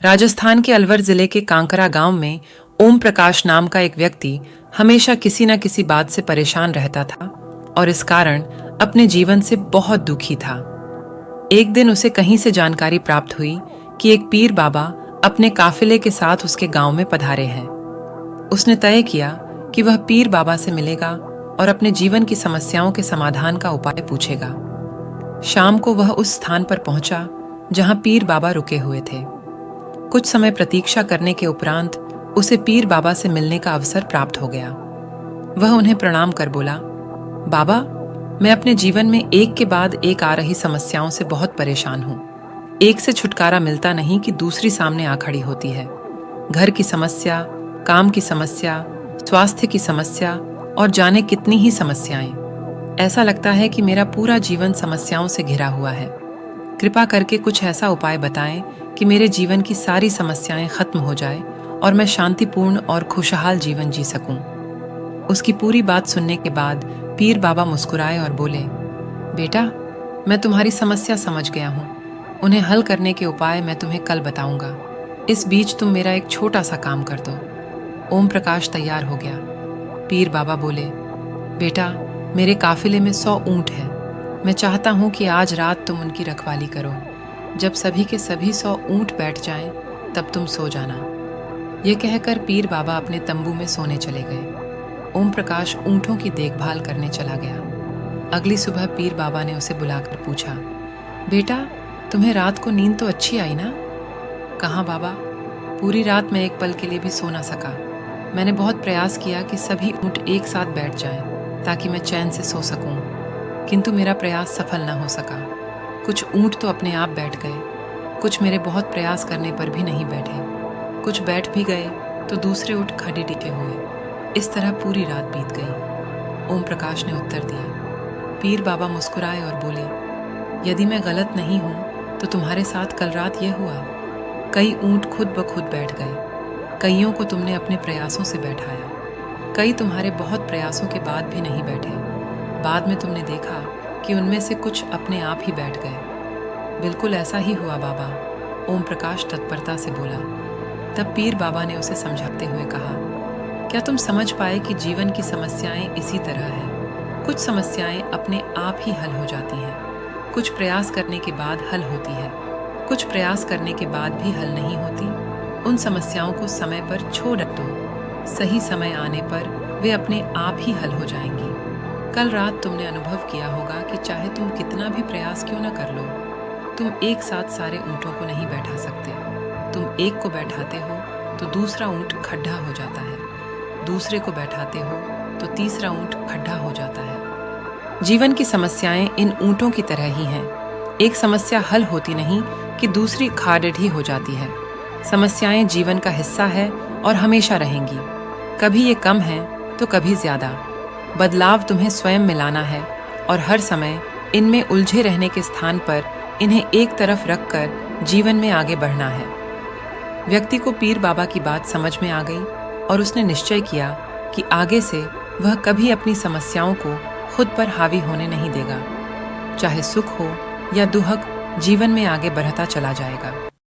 राजस्थान के अलवर जिले के कांकरा गांव में ओम प्रकाश नाम का एक व्यक्ति हमेशा किसी न किसी बात से परेशान रहता था और इस कारण अपने जीवन से बहुत दुखी था। एक दिन उसे कहीं से जानकारी प्राप्त हुई कि एक पीर बाबा अपने काफिले के साथ उसके गांव में पधारे हैं। उसने तय किया कि वह पीर बाबा से मिलेगा और अपने जीवन की समस्याओं के समाधान का उपाय पूछेगा। शाम को वह उस स्थान पर पहुंचा जहां पीर बाबा रुके हुए थे। कुछ समय प्रतीक्षा करने के उपरांत उसे पीर बाबा से मिलने का अवसर प्राप्त हो गया। वह उन्हें प्रणाम कर बोला, बाबा, मैं अपने जीवन में एक के बाद एक आ रही समस्याओं से बहुत परेशान हूँ। एक से छुटकारा मिलता नहीं कि दूसरी सामने आ खड़ी होती है। घर की समस्या, काम की समस्या, स्वास्थ्य की समस्या और जाने कितनी ही समस्याएं। ऐसा लगता है कि मेरा पूरा जीवन समस्याओं से घिरा हुआ है। कृपा करके कुछ ऐसा उपाय बताएं कि मेरे जीवन की सारी समस्याएं खत्म हो जाए और मैं शांतिपूर्ण और खुशहाल जीवन जी सकूं। उसकी पूरी बात सुनने के बाद पीर बाबा मुस्कुराए और बोले, बेटा, मैं तुम्हारी समस्या समझ गया हूँ। उन्हें हल करने के उपाय मैं तुम्हें कल बताऊंगा। इस बीच तुम मेरा एक छोटा सा काम कर दो। ओम प्रकाश तैयार हो गया। पीर बाबा बोले, बेटा, मेरे काफिले में 100 ऊंट हैं। मैं चाहता हूँ कि आज रात तुम उनकी रखवाली करो। जब सभी के सभी 100 ऊंट बैठ जाएं, तब तुम सो जाना। यह कहकर पीर बाबा अपने तंबू में सोने चले गए। ओम प्रकाश ऊंटों की देखभाल करने चला गया। अगली सुबह पीर बाबा ने उसे बुलाकर पूछा, बेटा, तुम्हें रात को नींद तो अच्छी आई ना? कहाँ बाबा, पूरी रात मैं एक पल के लिए भी सो ना सका। मैंने बहुत प्रयास किया कि सभी ऊंट एक साथ बैठ जाएं, ताकि मैं चैन से सो सकूं, किंतु मेरा प्रयास सफल न हो सका। कुछ ऊंट तो अपने आप बैठ गए, कुछ मेरे बहुत प्रयास करने पर भी नहीं बैठे। कुछ बैठ भी गए तो दूसरे ऊंट खड़े टिके हुए। इस तरह पूरी रात बीत गई। ओम प्रकाश ने उत्तर दिया। पीर बाबा मुस्कुराए और बोले, यदि मैं गलत नहीं हूं तो तुम्हारे साथ कल रात यह हुआ। कई ऊंट खुद ब खुद बैठ गए। कईयों को तुमने अपने प्रयासों से बैठाया। कई तुम्हारे बहुत प्रयासों के बाद भी नहीं बैठे। बाद में तुमने देखा कि उनमें से कुछ अपने आप ही बैठ गए। बिल्कुल ऐसा ही हुआ बाबा, ओम प्रकाश तत्परता से बोला। तब पीर बाबा ने उसे समझाते हुए कहा, क्या तुम समझ पाए कि जीवन की समस्याएं इसी तरह है। कुछ समस्याएं अपने आप ही हल हो जाती हैं। कुछ प्रयास करने के बाद हल होती है, कुछ प्रयास करने के बाद भी हल नहीं होती। उन समस्याओं को समय पर छोड़ दो। सही समय आने पर वे अपने आप ही हल हो जाएंगी। कल रात तुमने अनुभव किया होगा कि चाहे तुम कितना भी प्रयास क्यों न कर लो, तुम एक साथ सारे ऊंटों को नहीं बैठा सकते। तुम एक को बैठाते हो तो दूसरा ऊंट खड्डा हो जाता है, दूसरे को बैठाते हो तो तीसरा ऊंट खड्डा हो जाता है। जीवन की समस्याएं इन ऊंटों की तरह ही हैं। एक समस्या हल होती नहीं कि दूसरी खाड़ेढ़ी हो जाती है। समस्याएं जीवन का हिस्सा है और हमेशा रहेंगी। कभी ये कम है तो कभी ज्यादा। बदलाव तुम्हें स्वयं में लाना है और हर समय इनमें उलझे रहने के स्थान पर इन्हें एक तरफ रखकर जीवन में आगे बढ़ना है। व्यक्ति को पीर बाबा की बात समझ में आ गई और उसने निश्चय किया कि आगे से वह कभी अपनी समस्याओं को खुद पर हावी होने नहीं देगा। चाहे सुख हो या दुख, जीवन में आगे बढ़ता चला जाएगा।